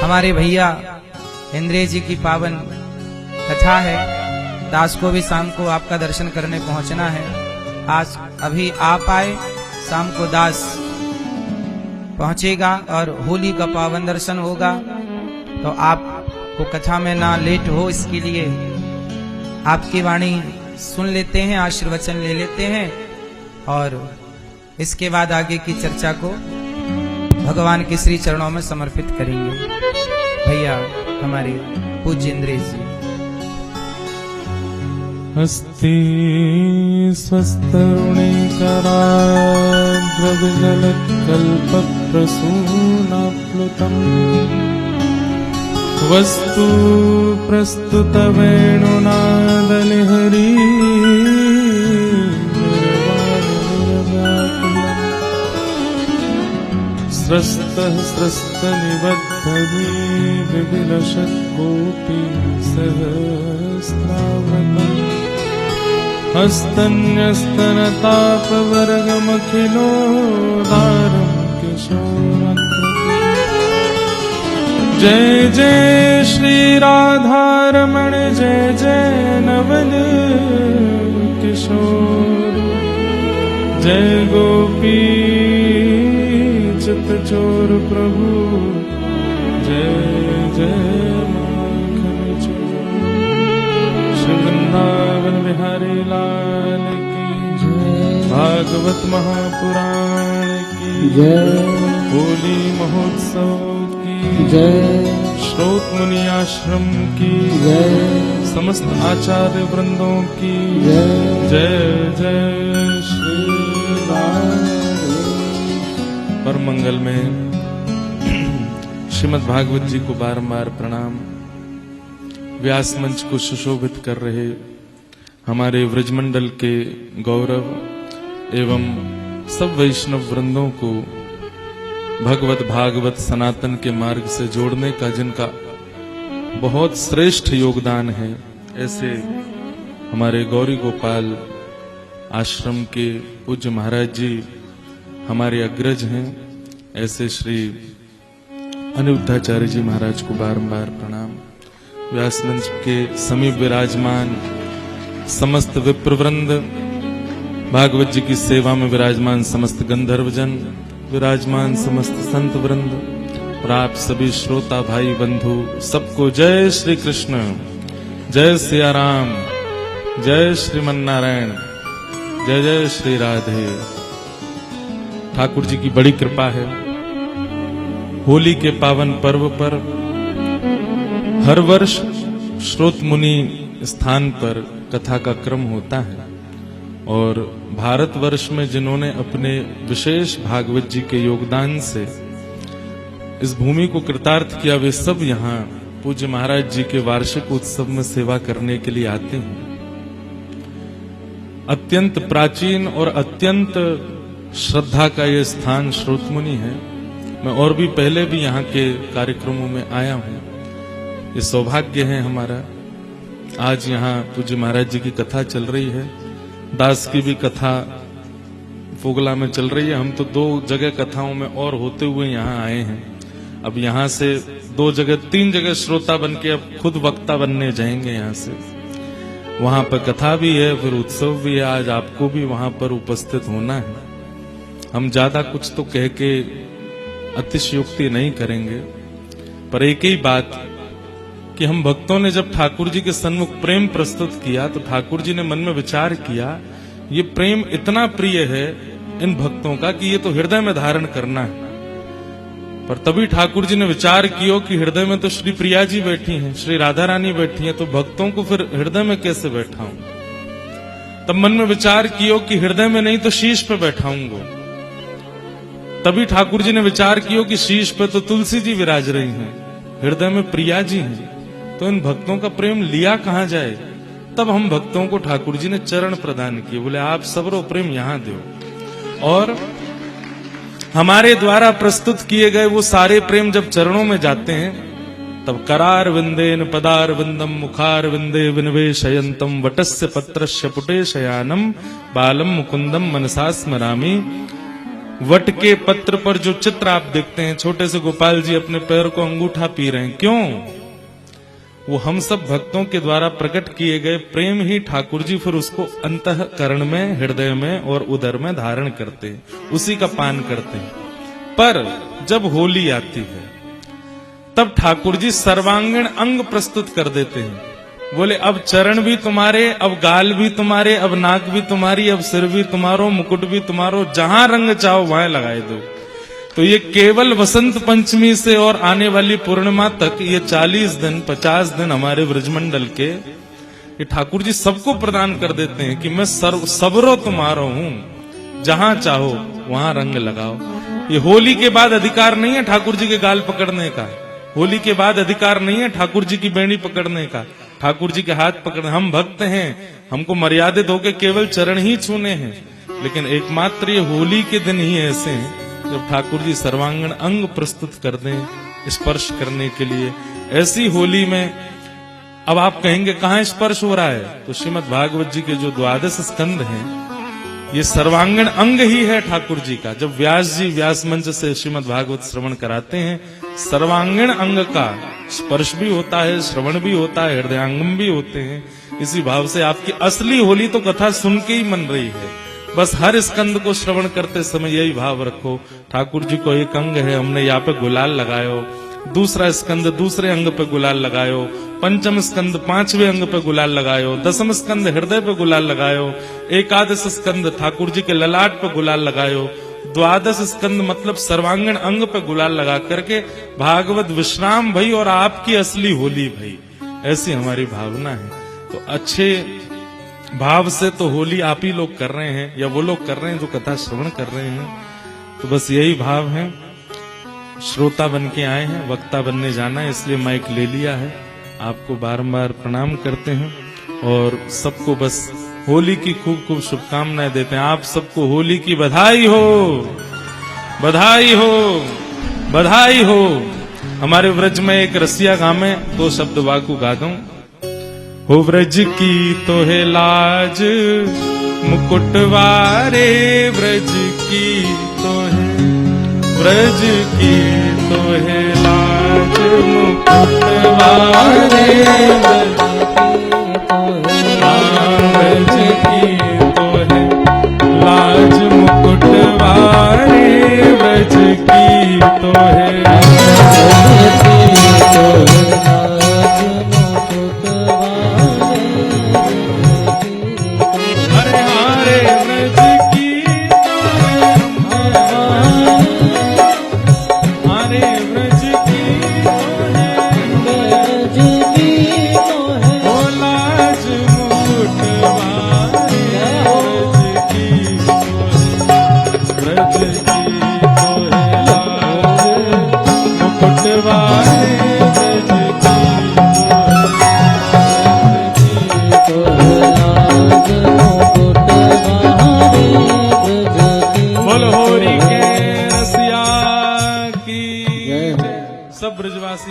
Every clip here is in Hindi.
हमारे भैया इंद्रिय जी की पावन कथा है। दास को भी शाम को आपका दर्शन करने पहुंचना है। आज अभी आप आए, शाम को दास पहुंचेगा और होली का पावन दर्शन होगा। तो आपको कथा में ना लेट हो, इसके लिए आपकी वाणी सुन लेते हैं, आशीर्वचन ले लेते हैं और इसके बाद आगे की चर्चा को भगवान के श्री चरणों में समर्पित करेंगे। भैया हमारे पूज्य इंद्रिय जी। हस्ति स्वस्तरुणिकराद्रविजलकल्पप्रसूनाप्लुतम् वस्तु प्रस्तुतवेणुनादनिहरी स्रस्तः स्रस्तनिबद्धविलशत्कोटि सहस्रावृतम् हस्तन्यस्तनतापवर्गमखिलोदारं किशोराकृतिम्। जय जय श्री राधारमण, जय जय नवल किशोर, जय गोपी चित चोर प्रभु, जय जय माखन चोर। श्री वृंदावन बिहारी लाल की जय, भागवत महापुराण की जय, होली महोत्सव की जय, श्रोत मुनि आश्रम की जय, समस्त आचार्य वृंदों की जय, जय जय श्री राम। पर मंगल में श्रीमद् भागवत जी को बारंबार प्रणाम। व्यास मंच को सुशोभित कर रहे हमारे व्रजमंडल के गौरव एवं सब वैष्णव वृंदों को भगवत भागवत सनातन के मार्ग से जोड़ने का जिनका बहुत श्रेष्ठ योगदान है, ऐसे हमारे गौरी गोपाल आश्रम के पूज्य महाराज जी हमारे अग्रज हैं। ऐसे श्री अनिरुद्धाचार्य जी महाराज को बारंबार प्रणाम। व्यास मंच के समीप विराजमान समस्त विप्रवृंद, भागवत जी की सेवा में विराजमान समस्त गंधर्वजन, विराजमान समस्त संत वृंद और आप सभी श्रोता भाई बंधु, सबको जय श्री कृष्ण, जय सिया राम, जय श्रीमन्नारायण, जय जय श्री राधे। ठाकुर जी की बड़ी कृपा है। होली के पावन पर्व पर हर वर्ष श्रोत मुनि स्थान पर कथा का क्रम होता है और भारतवर्ष में जिन्होंने अपने विशेष भागवत जी के योगदान से इस भूमि को कृतार्थ किया, वे सब यहाँ पूज्य महाराज जी के वार्षिक उत्सव में सेवा करने के लिए आते हैं। अत्यंत प्राचीन और अत्यंत श्रद्धा का ये स्थान श्रोतमुनि है। मैं और भी पहले भी यहाँ के कार्यक्रमों में आया हूँ। ये सौभाग्य है हमारा। आज यहाँ पूज्य महाराज जी की कथा चल रही है, दास की भी कथा फोगला में चल रही है। हम तो 2 जगह कथाओं में और होते हुए यहाँ आए हैं। अब यहाँ से 2 जगह 3 जगह श्रोता बन के अब खुद वक्ता बनने जाएंगे। यहाँ से वहां पर कथा भी है, फिर उत्सव भी है। आज आपको भी वहां पर उपस्थित होना है। हम ज्यादा कुछ तो कह के अतिशयोक्ति नहीं करेंगे, पर एक ही बात कि हम भक्तों ने जब ठाकुर जी के सन्मुख प्रेम प्रस्तुत किया तो ठाकुर जी ने मन में विचार किया, ये प्रेम इतना प्रिय है इन भक्तों का कि ये तो हृदय में धारण करना है। पर तभी ठाकुर जी ने विचार किया कि हृदय में तो श्री प्रिया जी बैठी हैं, श्री राधा रानी बैठी हैं, तो भक्तों को फिर हृदय में कैसे बैठाऊं। तब मन में विचार किया कि हृदय में नहीं तो शीश पे बैठाऊंगा। तभी ठाकुर जी ने विचार किया कि शीश पे तो तुलसी जी विराज रही हैं, हृदय में प्रिया जी हैं, तो इन भक्तों का प्रेम लिया कहां जाए। तब हम भक्तों को ठाकुर जी ने चरण प्रदान किए, बोले आप सबरो प्रेम यहां दो। और हमारे द्वारा प्रस्तुत किए गए वो सारे प्रेम जब चरणों में जाते हैं, तब करार विंदेन पदार विंदम मुखार विंदे विनवेशयंतम वटस्य पत्रस्य पुटे शयानम बालम मुकुंदम मनसा स्मरामि। वट के पत्र पर जो चित्र आप देखते हैं, छोटे से गोपाल जी अपने पैर को अंगूठा पी रहे हैं, क्यों? वो हम सब भक्तों के द्वारा प्रकट किए गए प्रेम ही ठाकुर जी फिर उसको अंतःकरण में, हृदय में और उदर में धारण करते हैं, उसी का पान करते हैं। पर जब होली आती है तब ठाकुर जी सर्वांगीण अंग प्रस्तुत कर देते हैं। बोले अब चरण भी तुम्हारे, अब गाल भी तुम्हारे, अब नाक भी तुम्हारी, अब सिर भी तुम्हारो, मुकुट भी तुम्हारो, जहां रंग चाहो वहां लगाए दो। तो ये केवल वसंत पंचमी से और आने वाली पूर्णिमा तक ये 40 दिन 50 दिन हमारे ब्रजमंडल के ये ठाकुर जी सबको प्रदान कर देते हैं कि मैं सबरो तुम्हारा हूं, जहां चाहो वहां रंग लगाओ। ये होली के बाद अधिकार नहीं है ठाकुर जी के गाल पकड़ने का, होली के बाद अधिकार नहीं है ठाकुर जी की बेणी पकड़ने का, ठाकुर जी के हाथ पकड़ने। हम भक्त हैं, हमको मर्यादित होकर केवल चरण ही छूने हैं, लेकिन एकमात्र ये होली के दिन ही ऐसे हैं जब ठाकुर जी सर्वांगीण अंग प्रस्तुत कर दें स्पर्श करने के लिए। ऐसी होली में अब आप कहेंगे कहां स्पर्श हो रहा है, तो श्रीमद् भागवत जी के जो 12 स्कंद हैं ये सर्वांगीण अंग ही है ठाकुर जी का। जब व्यास जी व्यास मंच से श्रीमद् भागवत श्रवण कराते हैं, सर्वांगीण अंग का स्पर्श भी होता है, श्रवण भी होता है, हृदयांगम भी होते हैं। इसी भाव से आपकी असली होली तो कथा सुन के ही मन रही है। बस हर स्कंद को श्रवण करते समय यही भाव रखो, ठाकुर जी को एक अंग है, हमने यहाँ पे गुलाल लगायो, दूसरा स्कंद दूसरे अंग पे गुलाल लगायो, पंचम स्कंद 5वें अंग पे गुलाल लगायो, 10वां स्कंद हृदय पे गुलाल लगायो, एकादश स्कंद ठाकुर जी के ललाट पे गुलाल लगायो, 12 स्कंद मतलब सर्वांगीण अंग पे गुलाल लगा करके भागवत विश्राम भई और आपकी असली होली भई। ऐसी हमारी भावना है। तो अच्छे भाव से तो होली आप ही लोग कर रहे हैं, या वो लोग कर रहे हैं जो कथा श्रवण कर रहे हैं। तो बस यही भाव है। श्रोता बन के आए हैं, वक्ता बनने जाना है, इसलिए माइक ले लिया है। आपको बारंबार प्रणाम करते हैं और सबको बस होली की खूब खूब शुभकामनाएं देते हैं। आप सबको होली की बधाई हो, बधाई हो, बधाई हो। हमारे व्रज में एक रसिया गामे 2 शब्द वाकु गा दूं। हो व्रज की तो है लाज मुकुटवारे, व्रज की तो है, व्रज की तो है लाज मुकुटवारे, व्रज की तो है लाज मुकुटवारे, व्रज की तो है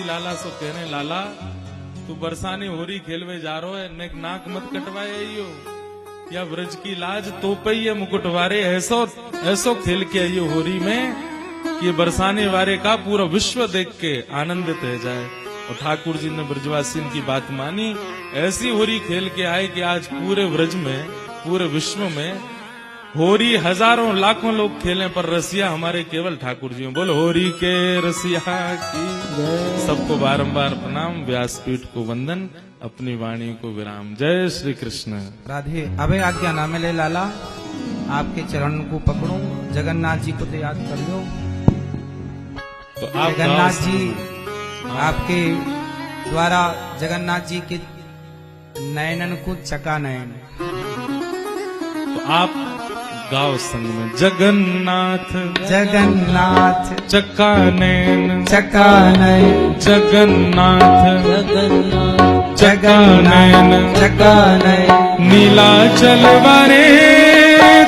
लाला सो कहने लाला तू बरसाने होरी खेलवे जा रो है, नेक नाक मत कटवाए आइयो, या व्रज की लाज तो पई है मुकुटवारे, ऐसो ऐसो खेल के आइयो होरी में कि बरसाने वारे का पूरा विश्व देख के आनंदित रह जाए। और ठाकुर जी ने ब्रजवासियों की बात मानी, ऐसी होरी खेल के आए कि आज पूरे व्रज में, पूरे विश्व में होरी हजारों लाखों लोग खेलें, पर रसिया हमारे केवल ठाकुर जी। बोल होरी के रसिया की। सबको बारंबार प्रणाम, व्यासपीठ को वंदन, अपनी वाणी को विराम। जय श्री कृष्ण। राधे। अबे आज्ञा ना मिले लाला, आपके चरण को पकड़ूं, जगन्नाथ जी को तो याद कर लो। तो आप जगन्नाथ जी, आपके द्वारा जगन्नाथ जी के नयनन को चका नयन। तो आप गाओ संग में। जगन्नाथ जगन्नाथ चका नैन, चका नयन, जगन्नाथ चका नयन, चका नयन। नीलाचल वारे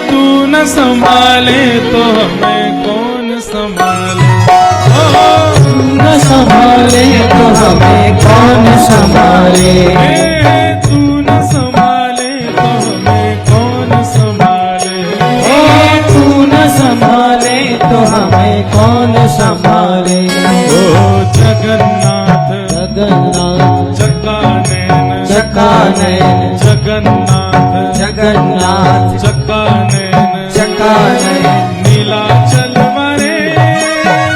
तू न संभाले तो हमें कौन संभाले, न संभाले तो हमें कौन संभाले, तू न संभाले तो हमें कौन संभाले, तू न संभाले जगन्नाथ चकानयन चकानयन जगन्नाथ जगन्नाथ चकानयन चकानयन नीलाचल वरे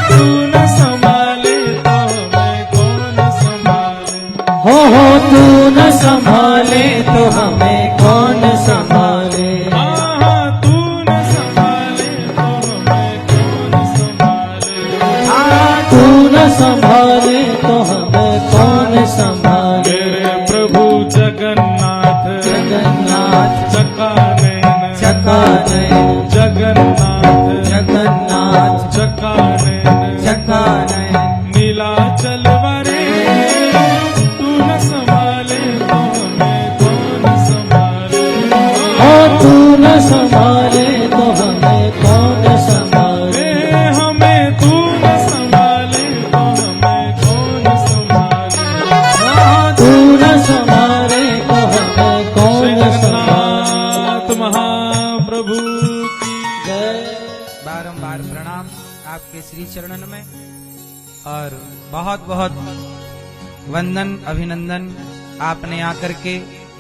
तू न संभाले तो हमें कौन संभाले। हो तू न संभाले तो हमें कौन संभाले। हाँ तू न संभाले तो हमें कौन संभाले। तू न संभाले तो हमें कौन संभाले। मेरे प्रभु जगन्नाथ जगन्नाथ चकानयन चकानयन जगन्नाथ जगन्नाथ चकानयन चकानयन नीलाचल वरे तू न संभाले तो हमें कौन संभाले। तू न संभाले तो हमें कौन संभाले। हमें तू न संभाले तो हमें कौन संभाले। तू न संभाले तो हमें कौन संभाले। जगन्नाथ महाप्रभु की जय। बारंबार प्रणाम आपके श्री चरणन में और बहुत बहुत वंदन अभिनंदन। आपने आकर के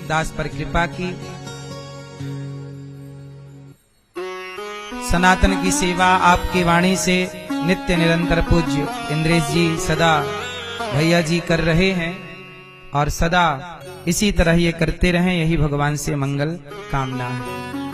दास पर कृपा की, सनातन की सेवा आपकी वाणी से नित्य निरंतर पूज्य इंद्रेश जी सदा भैया जी कर रहे हैं और सदा इसी तरह ये करते रहें, यही भगवान से मंगल कामना है।